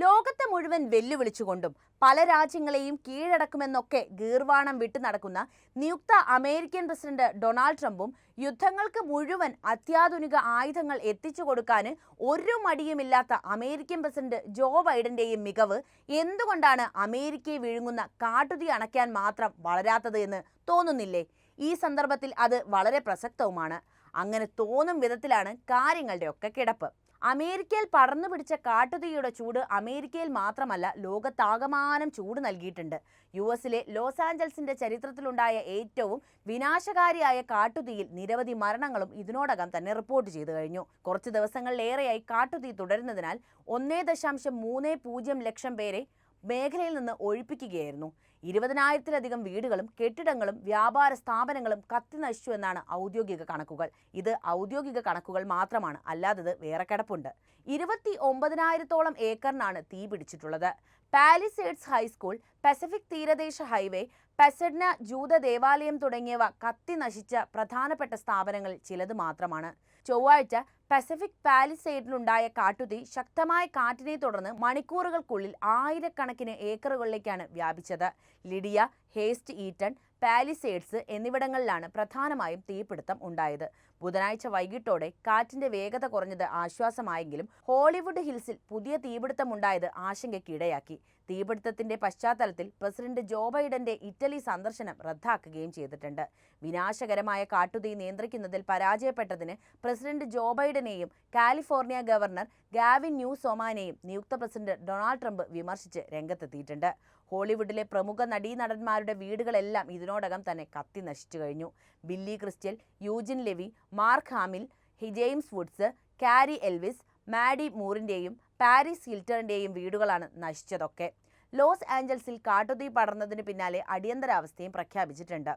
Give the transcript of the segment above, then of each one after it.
ലോകത്തെ മുഴുവൻ വെല്ലുവിളിച്ചുകൊണ്ടും പല രാജ്യങ്ങളെയും കീഴടക്കുമെന്നൊക്കെ ഗീർവാണം വിട്ടു നടക്കുന്ന നിയുക്ത അമേരിക്കൻ പ്രസിഡന്റ് ഡൊണാൾഡ് ട്രംപും യുദ്ധങ്ങൾക്ക് മുഴുവൻ അത്യാധുനിക ആയുധങ്ങൾ എത്തിച്ചു കൊടുക്കാൻ ഒരു മടിയുമില്ലാത്ത അമേരിക്കൻ പ്രസിഡന്റ് ജോ ബൈഡന്റെയും മികവ് എന്തുകൊണ്ടാണ് അമേരിക്കയെ വിഴുങ്ങുന്ന കാട്ടുതീ അണയ്ക്കാൻ മാത്രം വളരാത്തത് എന്ന് തോന്നുന്നില്ലേ? ഈ സന്ദർഭത്തിൽ അത് വളരെ പ്രസക്തവുമാണ്. അങ്ങനെ തോന്നും വിധത്തിലാണ് കാര്യങ്ങളുടെയൊക്കെ കിടപ്പ്. അമേരിക്കയിൽ പടർന്നു പിടിച്ച കാട്ടുതീയുടെ ചൂട് അമേരിക്കയിൽ മാത്രമല്ല ലോകത്താകമാനം ചൂട് നൽകിയിട്ടുണ്ട്. യുഎസിലെ ലോസ് ആഞ്ചൽസിന്റെ ചരിത്രത്തിലുണ്ടായ ഏറ്റവും വിനാശകാരിയായ കാട്ടുതീയിൽ നിരവധി മരണങ്ങളും ഇതിനോടകം തന്നെ റിപ്പോർട്ട് ചെയ്തു കഴിഞ്ഞു. കുറച്ച് ദിവസങ്ങളിലേറെയായി കാട്ടുതീ തുടരുന്നതിനാൽ 1.30 ലക്ഷം പേരെ മേഖലയിൽ നിന്ന് ഒഴിപ്പിക്കുകയായിരുന്നു. 20,000-ത്തിലധികം വീടുകളും കെട്ടിടങ്ങളും വ്യാപാര സ്ഥാപനങ്ങളും കത്തി നശിച്ചു എന്നാണ് ഔദ്യോഗിക കണക്കുകൾ. ഇത് ഔദ്യോഗിക കണക്കുകൾ മാത്രമാണ്, അല്ലാത്തത് വേറെ കിടപ്പുണ്ട്. 29,000-ത്തോളം ഏക്കറിനാണ് തീ പിടിച്ചിട്ടുള്ളത്. പാലിസേഡ്സ് ഹൈസ്കൂൾ, പസഫിക് തീരദേശ ഹൈവേ, പെസഡ്ന ജൂത ദേവാലയം തുടങ്ങിയവ കത്തി നശിച്ച പ്രധാനപ്പെട്ട സ്ഥാപനങ്ങളിൽ ചിലത് മാത്രമാണ്. ചൊവ്വാഴ്ച പസഫിക് പാലിസേഡിലുണ്ടായ കാട്ടുതീ ശക്തമായ കാറ്റിനെ തുടർന്ന് മണിക്കൂറുകൾക്കുള്ളിൽ ആയിരക്കണക്കിന് ഏക്കറുകളിലേക്കാണ് വ്യാപിച്ചത്. ലിഡിയ, ഹേസ്റ്റ് ഈറ്റൺ, പാലിസേഡ്സ് എന്നിവിടങ്ങളിലാണ് പ്രധാനമായും തീപിടുത്തം ഉണ്ടായത്. ബുധനാഴ്ച വൈകിട്ടോടെ കാറ്റിന്റെ വേഗത കുറഞ്ഞത് ആശ്വാസമായെങ്കിലും ഹോളിവുഡ് ഹിൽസിൽ പുതിയ തീപിടുത്തമുണ്ടായത് ആശങ്കയ്ക്കിടയാക്കി. തീപിടുത്തത്തിന്റെ പശ്ചാത്തലത്തിൽ പ്രസിഡന്റ് ജോ ബൈഡന്റെ ഇറ്റലി സന്ദർശനം റദ്ദാക്കുകയും ചെയ്തിട്ടുണ്ട്. വിനാശകരമായ കാട്ടുതീ നിയന്ത്രിക്കുന്നതിൽ പരാജയപ്പെട്ടതിന് പ്രസിഡന്റ് ജോ ബൈഡനെയും കാലിഫോർണിയ ഗവർണർ ഗാവിൻ ന്യൂസോമാനെയും നിയുക്ത പ്രസിഡന്റ് ഡൊണാൾഡ് ട്രംപ് വിമർശിച്ച് രംഗത്തെത്തിയിട്ടുണ്ട്. ഹോളിവുഡിലെ പ്രമുഖ നടീനടന്മാരുടെ വീടുകളെല്ലാം ഇതിനോടകം തന്നെ കത്തി നശിച്ചു കഴിഞ്ഞു. ബില്ലി ക്രിസ്റ്റൽ, യൂജിൻ ലെവി, മാർക്ക് ഹാമിൽ, ജെയിംസ് വുഡ്സ്, കാരി എൽവിസ്, മാഡി മൂറിന്റെയും പാരിസ് ഹിൽട്ടണിന്റെയും വീടുകളാണ് നശിച്ചതൊക്കെ. ലോസ് ആഞ്ചൽസിൽ കാട്ടുതീ പടർന്നതിന് പിന്നാലെ അടിയന്തരാവസ്ഥയും പ്രഖ്യാപിച്ചിട്ടുണ്ട്.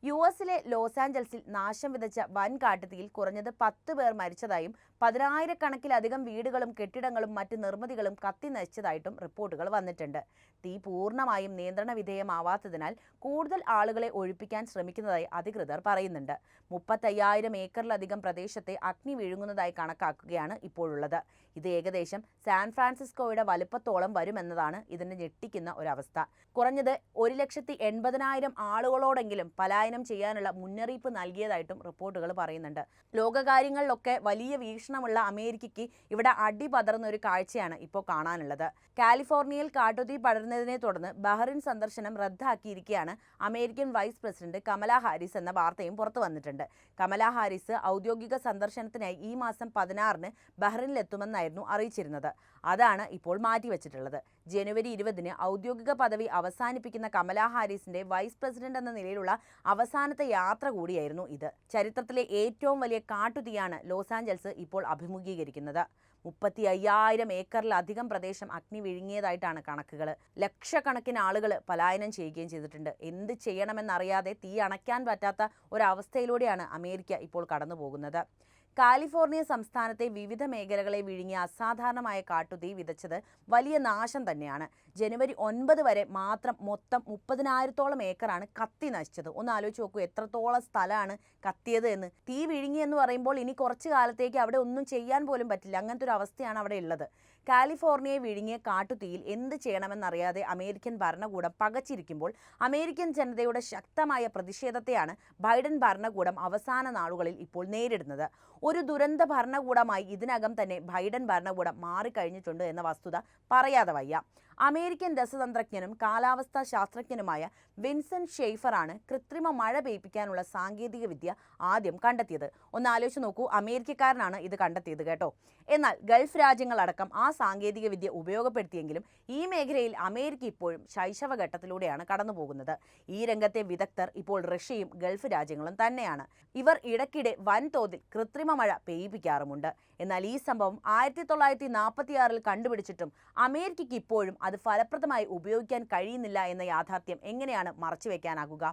യുഎസിലെ ലോസ് ആഞ്ചൽസിൽ നാശം വിതച്ച വൻ കാട്ടുതീയിൽ കുറഞ്ഞത് 10 പേർ മരിച്ചതായും 10,000-കണക്കിലധികം വീടുകളും കെട്ടിടങ്ങളും മറ്റ് നിർമ്മിതികളും കത്തി നശിച്ചതായിട്ടും റിപ്പോർട്ടുകൾ വന്നിട്ടുണ്ട്. തീ പൂർണ്ണമായും നിയന്ത്രണ വിധേയമാവാത്തതിനാൽ കൂടുതൽ ആളുകളെ ഒഴിപ്പിക്കാൻ ശ്രമിക്കുന്നതായി അധികൃതർ പറയുന്നുണ്ട്. 35,000 ഏക്കറിലധികം പ്രദേശത്തെ അഗ്നി വിഴുങ്ങുന്നതായി കണക്കാക്കുകയാണ് ഇപ്പോഴുള്ളത്. ഇത് ഏകദേശം സാൻ ഫ്രാൻസിസ്കോയുടെ വലുപ്പത്തോളം വരുമെന്നതാണ് ഇതിന് ഞെട്ടിക്കുന്ന ഒരവസ്ഥ. കുറഞ്ഞത് 1,80,000 ആളുകളോടെങ്കിലും പലായനം ചെയ്യാനുള്ള മുന്നറിയിപ്പ് നൽകിയതായിട്ടും റിപ്പോർട്ടുകൾ പറയുന്നുണ്ട്. ലോകകാര്യങ്ങളിലൊക്കെ വലിയ വീക്ഷണമുള്ള അമേരിക്കയ്ക്ക് ഇവിടെ അടി പതറുന്ന ഒരു കാഴ്ചയാണ് ഇപ്പോൾ കാണാനുള്ളത്. കാലിഫോർണിയയിൽ കാട്ടുതീ പടരുന്നതിനെ തുടർന്ന് ബഹ്റിൻ സന്ദർശനം റദ്ദാക്കിയിരിക്കുകയാണ് American vice president Kamala Harris എന്ന വാർത്തയും പുറത്തു വന്നിട്ടുണ്ട്. കമലാ ഹാരിസ് ഔദ്യോഗിക സന്ദർശനത്തിനായി ഈ മാസം 16-ന് ബഹ്റിനിലെത്തുമെന്നായിരുന്നു അറിയിച്ചിരുന്നത്. അതാണ് ഇപ്പോൾ മാറ്റിവെച്ചിട്ടുള്ളത്. ജനുവരി 20-ന് ഔദ്യോഗിക പദവി അവസാനിപ്പിക്കുന്ന കമലാ ഹാരിസിന്റെ വൈസ് പ്രസിഡന്റ് എന്ന നിലയിലുള്ള അവസാനത്തെ യാത്ര കൂടിയായിരുന്നു ഇത്. ചരിത്രത്തിലെ ഏറ്റവും വലിയ കാട്ടുതീയാണ് ലോസ് ആഞ്ചൽസ് ഇപ്പോൾ അഭിമുഖീകരിക്കുന്നത്. 35,000 ഏക്കറിലധികം പ്രദേശം അഗ്നി വിഴുങ്ങിയതായിട്ടാണ് കണക്കുകൾ. ലക്ഷക്കണക്കിന് ആളുകൾ പലായനം ചെയ്യുകയും ചെയ്തിട്ടുണ്ട്. എന്ത് ചെയ്യണമെന്നറിയാതെ തീ അണയ്ക്കാൻ പറ്റാത്ത ഒരവസ്ഥയിലൂടെയാണ് അമേരിക്ക ഇപ്പോൾ കടന്നു പോകുന്നത്. കാലിഫോർണിയ സംസ്ഥാനത്തെ വിവിധ മേഖലകളെ വിഴുങ്ങിയ അസാധാരണമായ കാട്ടുതീ വിതച്ചത് വലിയ നാശം തന്നെയാണ്. ജനുവരി 9 വരെ മാത്രം മൊത്തം 30,000-ത്തോളം ഏക്കറാണ് കത്തി നശിച്ചത്. ഒന്ന് ആലോചിച്ച് നോക്കൂ, എത്രത്തോളം സ്ഥലമാണ് കത്തിയത് എന്ന്. തീ വിഴുങ്ങി എന്ന് പറയുമ്പോൾ ഇനി കുറച്ചു കാലത്തേക്ക് അവിടെ ഒന്നും ചെയ്യാൻ പോലും പറ്റില്ല. അങ്ങനത്തെ ഒരു അവസ്ഥയാണ് അവിടെ ഉള്ളത്. കാലിഫോർണിയയെ വിഴുങ്ങിയ കാട്ടുതീയിൽ എന്ത് ചെയ്യണമെന്നറിയാതെ അമേരിക്കൻ ഭരണകൂടം പകച്ചിരിക്കുമ്പോൾ അമേരിക്കൻ ജനതയുടെ ശക്തമായ പ്രതിഷേധത്തെയാണ് ബൈഡൻ ഭരണകൂടം അവസാന നാളുകളിൽ ഇപ്പോൾ നേരിടുന്നത്. ഒരു ദുരന്ത ഭരണകൂടമായി ഇതിനകം തന്നെ ബൈഡൻ ഭരണകൂടം മാറിക്കഴിഞ്ഞിട്ടുണ്ട് എന്ന വസ്തുത പറയാതെ വയ്യ. അമേരിക്കൻ രസതന്ത്രജ്ഞനും കാലാവസ്ഥാ ശാസ്ത്രജ്ഞനുമായ വിൻസെന്റ് ഷെയ്ഫറാണ് കൃത്രിമ മഴ പെയ്പ്പിക്കാനുള്ള സാങ്കേതിക വിദ്യ ആദ്യം കണ്ടെത്തിയത്. ഒന്ന് ആലോചിച്ച് നോക്കൂ, അമേരിക്കക്കാരനാണ് ഇത് കണ്ടെത്തിയത് കേട്ടോ. എന്നാൽ ഗൾഫ് രാജ്യങ്ങളടക്കം ആ സാങ്കേതിക വിദ്യ ഉപയോഗപ്പെടുത്തിയെങ്കിലും ഈ മേഖലയിൽ അമേരിക്ക ഇപ്പോഴും ശൈശവഘട്ടത്തിലൂടെയാണ് കടന്നു പോകുന്നത്. ഈ രംഗത്തെ വിദഗ്ധർ ഇപ്പോൾ റഷ്യയും ഗൾഫ് രാജ്യങ്ങളും തന്നെയാണ്. ഇവർ ഇടയ്ക്കിടെ വൻതോതിൽ കൃത്രിമ മഴ പെയ്യിപ്പിക്കാറുമുണ്ട്. എന്നാൽ ഈ സംഭവം 1946-ൽ കണ്ടുപിടിച്ചിട്ടും അമേരിക്കയ്ക്ക് ഇപ്പോഴും അത് ഫലപ്രദമായി ഉപയോഗിക്കാൻ കഴിയുന്നില്ല എന്ന യാഥാർത്ഥ്യം എങ്ങനെയാണ് മറച്ചുവെക്കാനാകുക?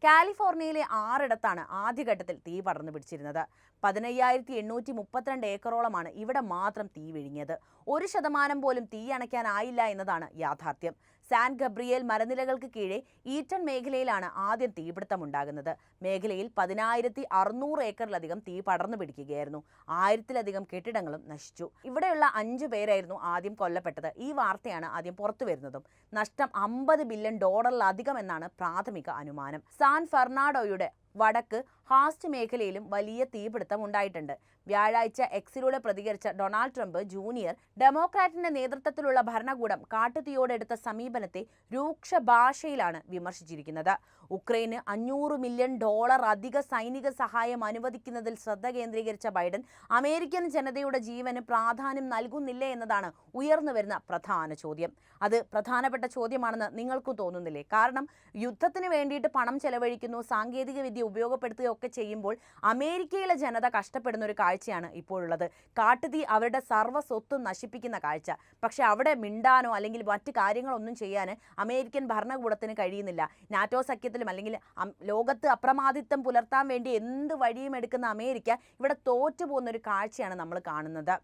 കാലിഫോർണിയയിലെ 6 ഇടത്താണ് ആദ്യഘട്ടത്തിൽ തീ പടർന്നു പിടിച്ചിരുന്നത്. 15,832 ഏക്കറോളമാണ് ഇവിടെ മാത്രം തീ വിഴിഞ്ഞത്. 1% പോലും തീ അണയ്ക്കാനായില്ല എന്നതാണ് യാഥാർത്ഥ്യം. സാൻ ഗബ്രിയേൽ മലനിരകൾക്ക് കീഴെ ഈറ്റൺ മേഖലയിലാണ് ആദ്യം തീപിടുത്തമുണ്ടാകുന്നത്. മേഖലയിൽ 10,600 ഏക്കറിലധികം തീ പടർന്നു പിടിക്കുകയായിരുന്നു. 1000-ലധികം കെട്ടിടങ്ങളും നശിച്ചു. ഇവിടെയുള്ള 5 പേരായിരുന്നു ആദ്യം കൊല്ലപ്പെട്ടത്. ഈ വാർത്തയാണ് ആദ്യം പുറത്തു വരുന്നതും. നഷ്ടം $50 ബില്യൺ എന്നാണ് പ്രാഥമിക അനുമാനം. സാൻ ഫെർണാണ്ടോയുടെ വടക്ക് ഹാസ്റ്റ് മേഖലയിലും വലിയ തീപിടുത്തം ഉണ്ടായിട്ടുണ്ട്. വ്യാഴാഴ്ച എക്സിലൂടെ പ്രതികരിച്ച ഡൊണാൾഡ് ട്രംപ് ജൂനിയർ ഡെമോക്രാറ്റിന്റെ നേതൃത്വത്തിലുള്ള ഭരണകൂടം കാട്ടുതീയോടെടുത്ത സമീപനത്തെ രൂക്ഷ ഭാഷയിലാണ് വിമർശിച്ചിരിക്കുന്നത്. ഉക്രൈന് $500 മില്യൺ അധിക സൈനിക സഹായം അനുവദിക്കുന്നതിൽ ശ്രദ്ധ കേന്ദ്രീകരിച്ച ബൈഡൻ അമേരിക്കൻ ജനതയുടെ ജീവന് പ്രാധാന്യം നൽകുന്നില്ലേ എന്നതാണ് ഉയർന്നുവരുന്ന പ്രധാന ചോദ്യം. അത് പ്രധാനപ്പെട്ട ചോദ്യമാണെന്ന് നിങ്ങൾക്കും തോന്നുന്നില്ലേ? കാരണം യുദ്ധത്തിന് വേണ്ടിയിട്ട് പണം ചെലവഴിക്കുന്നു, സാങ്കേതിക വിദ്യ ഉപയോഗപ്പെടുത്തുകയൊക്കെ ചെയ്യുമ്പോൾ അമേരിക്കയിലെ ജനത കഷ്ടപ്പെടുന്ന ഒരു കാഴ്ചയാണ് ഇപ്പോഴുള്ളത്. കാട്ടുതീ അവരുടെ സർവ്വ സ്വത്തും നശിപ്പിക്കുന്ന കാഴ്ച. പക്ഷെ അവിടെ മിണ്ടാനോ അല്ലെങ്കിൽ മറ്റു കാര്യങ്ങളൊന്നും ചെയ്യാൻ അമേരിക്കൻ ഭരണകൂടത്തിന് കഴിയുന്നില്ല. നാറ്റോ സഖ്യത്തിലും അല്ലെങ്കിൽ ലോകത്ത് അപ്രമാദിത്വം പുലർത്താൻ വേണ്ടി എന്ത് വഴിയും എടുക്കുന്ന അമേരിക്ക ഇവിടെ തോറ്റുപോകുന്ന ഒരു കാഴ്ചയാണ് നമ്മൾ കാണുന്നത്.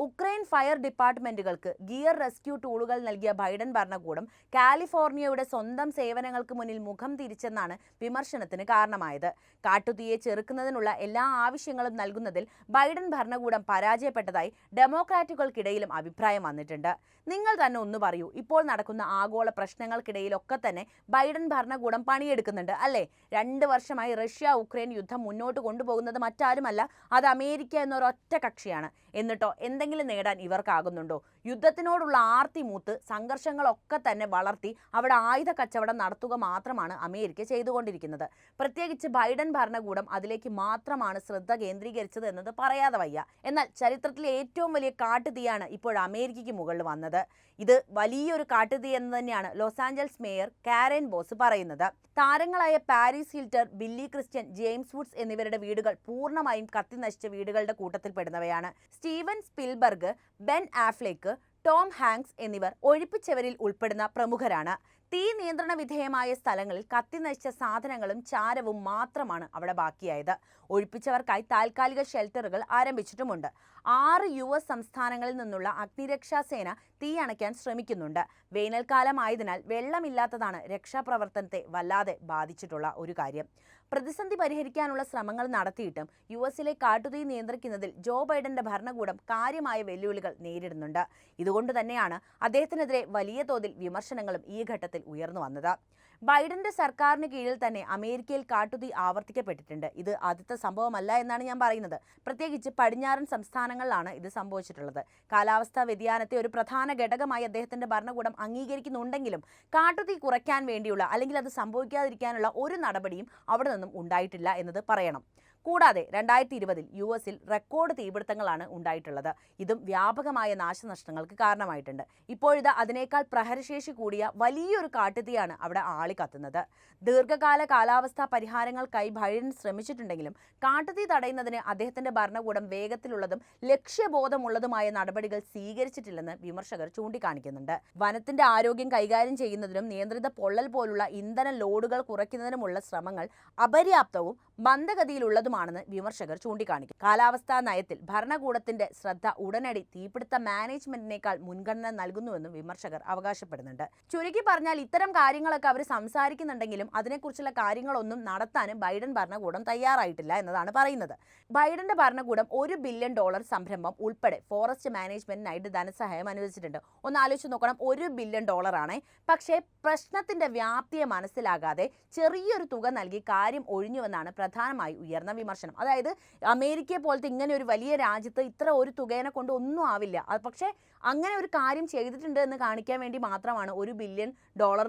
ഉക്രൈൻ ഫയർ ഡിപ്പാർട്ട്മെന്റുകൾക്ക് ഗിയർ റെസ്ക്യൂ ടൂളുകൾ നൽകിയ ബൈഡൻ ഭരണകൂടം കാലിഫോർണിയയുടെ സ്വന്തം സേവനങ്ങൾക്ക് മുന്നിൽ മുഖം തിരിച്ചെന്നാണ് വിമർശനത്തിന് കാരണമായത്. കാട്ടുതീയെ ചെറുക്കുന്നതിനുള്ള എല്ലാ ആവശ്യങ്ങളും നൽകുന്നതിൽ ബൈഡൻ ഭരണകൂടം പരാജയപ്പെട്ടതായി ഡെമോക്രാറ്റുകൾക്കിടയിലും അഭിപ്രായം വന്നിട്ടുണ്ട്. നിങ്ങൾ തന്നെ ഒന്ന് പറയൂ, ഇപ്പോൾ നടക്കുന്ന ആഗോള പ്രശ്നങ്ങൾക്കിടയിലൊക്കെ തന്നെ ബൈഡൻ ഭരണകൂടം പണിയെടുക്കുന്നുണ്ട് അല്ലേ? 2 വർഷമായി റഷ്യ ഉക്രൈൻ യുദ്ധം മുന്നോട്ട് കൊണ്ടുപോകുന്നത് മറ്റാരുമല്ല, അത് അമേരിക്ക എന്നൊരൊറ്റ കക്ഷിയാണ്. എന്നിട്ടോ എന്തെങ്കിലും നേടാൻ ഇവർക്കാകുന്നുണ്ടോ? യുദ്ധത്തിനോടുള്ള ആർത്തി മൂത്ത് സംഘർഷങ്ങളൊക്കെ തന്നെ വളർത്തി അവിടെ ആയുധ കച്ചവടം നടത്തുക മാത്രമാണ് അമേരിക്ക ചെയ്തുകൊണ്ടിരിക്കുന്നത്. പ്രത്യേകിച്ച് ബൈഡൻ ഭരണകൂടം അതിലേക്ക് മാത്രമാണ് ശ്രദ്ധ കേന്ദ്രീകരിച്ചത് എന്നത് പറയാതെ വയ്യ. എന്നാൽ ചരിത്രത്തിലെ ഏറ്റവും വലിയ കാട്ടുതീയാണ് ഇപ്പോൾ അമേരിക്കയ്ക്ക് മുകളിൽ വന്നത്. ഇത് വലിയൊരു കാട്ടുതീ എന്ന് തന്നെയാണ് Los Angeles mayor Karen Bass പറയുന്നത്. താരങ്ങളായ Paris Hilton, Billy Christian, James Woods എന്നിവരുടെ വീടുകൾ പൂർണ്ണമായും കത്തിനശിച്ച വീടുകളുടെ കൂട്ടത്തിൽപ്പെടുന്നവയാണ്. Steven Spielberg, Ben Affleck, Tom Hanks എന്നിവർ ഒഴിപ്പിച്ചവരിൽ ഉൾപ്പെടുന്ന പ്രമുഖരാണ്. തീ നിയന്ത്രണ വിധേയമായ സ്ഥലങ്ങളിൽ കത്തിനശിച്ച സാധനങ്ങളും ചാരവും മാത്രമാണ് അവിടെ ബാക്കിയായത്. ഒഴിപ്പിച്ചവർക്കായി താൽക്കാലിക ഷെൽട്ടറുകൾ ആരംഭിച്ചിട്ടുമുണ്ട്. 6 US സംസ്ഥാനങ്ങളിൽ നിന്നുള്ള അഗ്നിരക്ഷാ സേന തീ അണയ്ക്കാൻ ശ്രമിക്കുന്നുണ്ട്. വേനൽക്കാലമായതിനാൽ വെള്ളമില്ലാത്തതാണ് രക്ഷാപ്രവർത്തനത്തെ വല്ലാതെ ബാധിച്ചിട്ടുള്ള ഒരു കാര്യം. പ്രതിസന്ധി പരിഹരിക്കാനുള്ള ശ്രമങ്ങൾ നടത്തിയിട്ടും US-ലെ കാട്ടുതീ നിയന്ത്രിക്കുന്നതിൽ ജോ ബൈഡന്റെ ഭരണകൂടം കാര്യമായ വെല്ലുവിളികൾ നേരിടുന്നുണ്ട്. ഇതുകൊണ്ട് തന്നെയാണ് അദ്ദേഹത്തിനെതിരെ വലിയ തോതിൽ വിമർശനങ്ങളും ഈ ഘട്ടത്തിൽ ഉയർന്നു വന്നത്. ബൈഡന്റെ സർക്കാരിന് കീഴിൽ തന്നെ അമേരിക്കയിൽ കാട്ടുതീ ആവർത്തിക്കപ്പെട്ടിട്ടുണ്ട്. ഇത് ആദ്യത്തെ സംഭവമല്ല എന്നാണ് ഞാൻ പറയുന്നത്. പ്രത്യേകിച്ച് പടിഞ്ഞാറൻ സംസ്ഥാനങ്ങളിലാണ് ഇത് സംഭവിച്ചിട്ടുള്ളത്. കാലാവസ്ഥാ വ്യതിയാനത്തെ ഒരു പ്രധാന ഘടകമായി അദ്ദേഹത്തിന്റെ ഭരണകൂടം അംഗീകരിക്കുന്നുണ്ടെങ്കിലും കാട്ടുതീ കുറയ്ക്കാൻ വേണ്ടിയുള്ള അല്ലെങ്കിൽ അത് സംഭവിക്കാതിരിക്കാനുള്ള ഒരു നടപടിയും അവിടെ നിന്നും ഉണ്ടായിട്ടില്ല എന്നത് പറയണം. കൂടാതെ 2020 US-ൽ റെക്കോർഡ് തീപിടുത്തങ്ങളാണ് ഉണ്ടായിട്ടുള്ളത്. ഇതും വ്യാപകമായ നാശനഷ്ടങ്ങൾക്ക് കാരണമായിട്ടുണ്ട്. ഇപ്പോഴിത് അതിനേക്കാൾ പ്രഹരശേഷി കൂടിയ വലിയൊരു കാട്ടുതീയാണ് അവിടെ ആളിക്കത്തുന്നത്. ദീർഘകാല കാലാവസ്ഥാ പരിഹാരങ്ങൾക്കായി ബൈഡൻ ശ്രമിച്ചിട്ടുണ്ടെങ്കിലും കാട്ടുതീ തടയുന്നതിന് അദ്ദേഹത്തിന്റെ ഭരണകൂടം വേഗത്തിലുള്ളതും ലക്ഷ്യബോധമുള്ളതുമായ നടപടികൾ സ്വീകരിച്ചിട്ടില്ലെന്ന് വിമർശകർ ചൂണ്ടിക്കാണിക്കുന്നുണ്ട്. വനത്തിന്റെ ആരോഗ്യം കൈകാര്യം ചെയ്യുന്നതിനും നിയന്ത്രിത പൊള്ളൽ പോലുള്ള ഇന്ധന ലോഡുകൾ കുറയ്ക്കുന്നതിനുമുള്ള ശ്രമങ്ങൾ അപര്യാപ്തവും മന്ദഗതിയിലുള്ളതുമാണെന്ന് വിമർശകർ ചൂണ്ടിക്കാണിക്കും. കാലാവസ്ഥാ നയത്തിൽ ഭരണകൂടത്തിന്റെ ശ്രദ്ധ ഉടനടി തീപിടുത്ത മാനേജ്മെന്റിനേക്കാൾ മുൻഗണന നൽകുന്നുവെന്നും വിമർശകർ അവകാശപ്പെടുന്നുണ്ട്. ചുരുക്കി പറഞ്ഞാൽ ഇത്തരം കാര്യങ്ങളൊക്കെ അവർ സംസാരിക്കുന്നുണ്ടെങ്കിലും അതിനെക്കുറിച്ചുള്ള കാര്യങ്ങളൊന്നും നടത്താനും ബൈഡൻ ഭരണകൂടം തയ്യാറായിട്ടില്ല എന്നതാണ് പറയുന്നത്. ബൈഡന്റെ ഭരണകൂടം $1 ബില്യൺ സംരംഭം ഉൾപ്പെടെ ഫോറസ്റ്റ് മാനേജ്മെന്റിനായിട്ട് ധനസഹായം അനുവദിച്ചിട്ടുണ്ട്. ഒന്ന് ആലോചിച്ച് നോക്കണം, $1 ബില്യൺ ആണ്. പക്ഷേ പ്രശ്നത്തിന്റെ വ്യാപ്തിയെ മനസ്സിലാകാതെ ചെറിയൊരു തുക നൽകി കാര്യം ഒഴിഞ്ഞുവെന്നാണ് പ്രധാനമായി ഉയർന്ന വിമർശനം. അതായത് അമേരിക്കയെ പോലത്തെ ഇങ്ങനെ ഒരു വലിയ രാജ്യത്ത് ഇത്ര ഒരു തുകേനെ കൊണ്ട് ഒന്നും ആവില്ല. പക്ഷേ അങ്ങനെ ഒരു കാര്യം ചെയ്തിട്ടുണ്ട് എന്ന് കാണിക്കാൻ വേണ്ടി മാത്രമാണ് $1 ബില്യൺ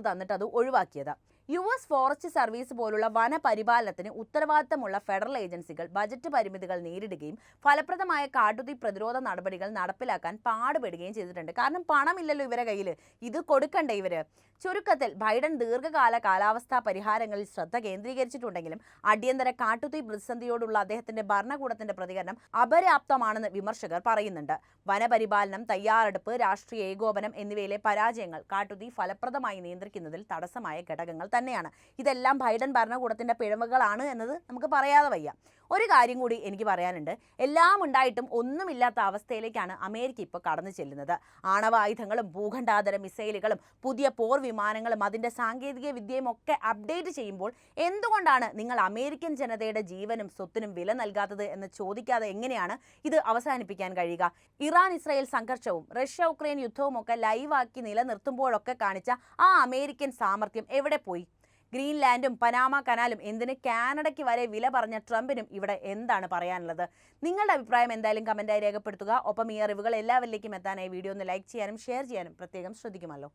തന്നിട്ട് അത് ഒഴിവാക്കിയത്. US ഫോറസ്റ്റ് സർവീസ് പോലുള്ള വനപരിപാലനത്തിന് ഉത്തരവാദിത്തമുള്ള ഫെഡറൽ ഏജൻസികൾ ബജറ്റ് പരിമിതികൾ നേരിടുകയും ഫലപ്രദമായ കാട്ടുതീ പ്രതിരോധ നടപടികൾ നടപ്പിലാക്കാൻ പാടുപെടുകയും ചെയ്തിട്ടുണ്ട്. കാരണം പണമില്ലല്ലോ ഇവരെ കയ്യിൽ, ഇത് കൊടുക്കണ്ടേ ഇവര്. ചുരുക്കത്തിൽ ബൈഡൻ ദീർഘകാല കാലാവസ്ഥാ പരിഹാരങ്ങളിൽ ശ്രദ്ധ കേന്ദ്രീകരിച്ചിട്ടുണ്ടെങ്കിലും അടിയന്തര കാട്ടുതീ പ്രതിസന്ധിയോടുള്ള അദ്ദേഹത്തിന്റെ ഭരണകൂടത്തിന്റെ പ്രതികരണം അപര്യാപ്തമാണെന്ന് വിമർശകർ പറയുന്നുണ്ട്. വനപരിപാലനം, തയ്യാറെടുപ്പ്, രാഷ്ട്രീയ ഏകോപനം എന്നിവയിലെ പരാജയങ്ങൾ കാട്ടുതീ ഫലപ്രദമായി നിയന്ത്രിക്കുന്നതിൽ തടസ്സമായ ഘടകങ്ങൾ തന്നെയാണ്. ഇതെല്ലാം ബൈഡൻ ഭരണകൂടത്തിന്റെ പിഴവുകളാണ് എന്നത് നമുക്ക് പറയാതെ വയ്യ. ഒരു കാര്യം കൂടി എനിക്ക് പറയാനുണ്ട്. എല്ലാം ഉണ്ടായിട്ടും ഒന്നുമില്ലാത്ത അവസ്ഥയിലേക്കാണ് അമേരിക്ക ഇപ്പോൾ കടന്നു ചെല്ലുന്നത്. ആണവായുധങ്ങളും ഭൂഖണ്ഡാന്തര മിസൈലുകളും പുതിയ പോർ വിമാനങ്ങളും അതിൻ്റെ സാങ്കേതിക വിദ്യയും ഒക്കെ അപ്ഡേറ്റ് ചെയ്യുമ്പോൾ എന്തുകൊണ്ടാണ് നിങ്ങൾ അമേരിക്കൻ ജനതയുടെ ജീവനും സ്വത്തിനും വില നൽകാത്തത് എന്ന് ചോദിക്കാതെ എങ്ങനെയാണ് ഇത് അവസാനിപ്പിക്കാൻ കഴിയുക? ഇറാൻ ഇസ്രായേൽ സംഘർഷവും റഷ്യ ഉക്രൈൻ യുദ്ധവും ഒക്കെ ലൈവാക്കി നിലനിർത്തുമ്പോഴൊക്കെ കാണിച്ച ആ അമേരിക്കൻ സാമർത്ഥ്യം എവിടെ പോയി? ഗ്രീൻലാൻഡും പനാമ കനാലും എന്തിന് കാനഡയ്ക്ക് വരെ വില പറഞ്ഞ ട്രംപിനും ഇവിടെ എന്താണ് പറയാനുള്ളത്? നിങ്ങളുടെ അഭിപ്രായം എന്തായാലും കമൻറ്റായി രേഖപ്പെടുത്തുക. ഒപ്പം ഈ അറിവുകൾ എല്ലാവരിലേക്കും എത്താനായി വീഡിയോ ഒന്ന് ലൈക്ക് ചെയ്യാനും ഷെയർ ചെയ്യാനും പ്രത്യേകം ശ്രദ്ധിക്കുമല്ലോ.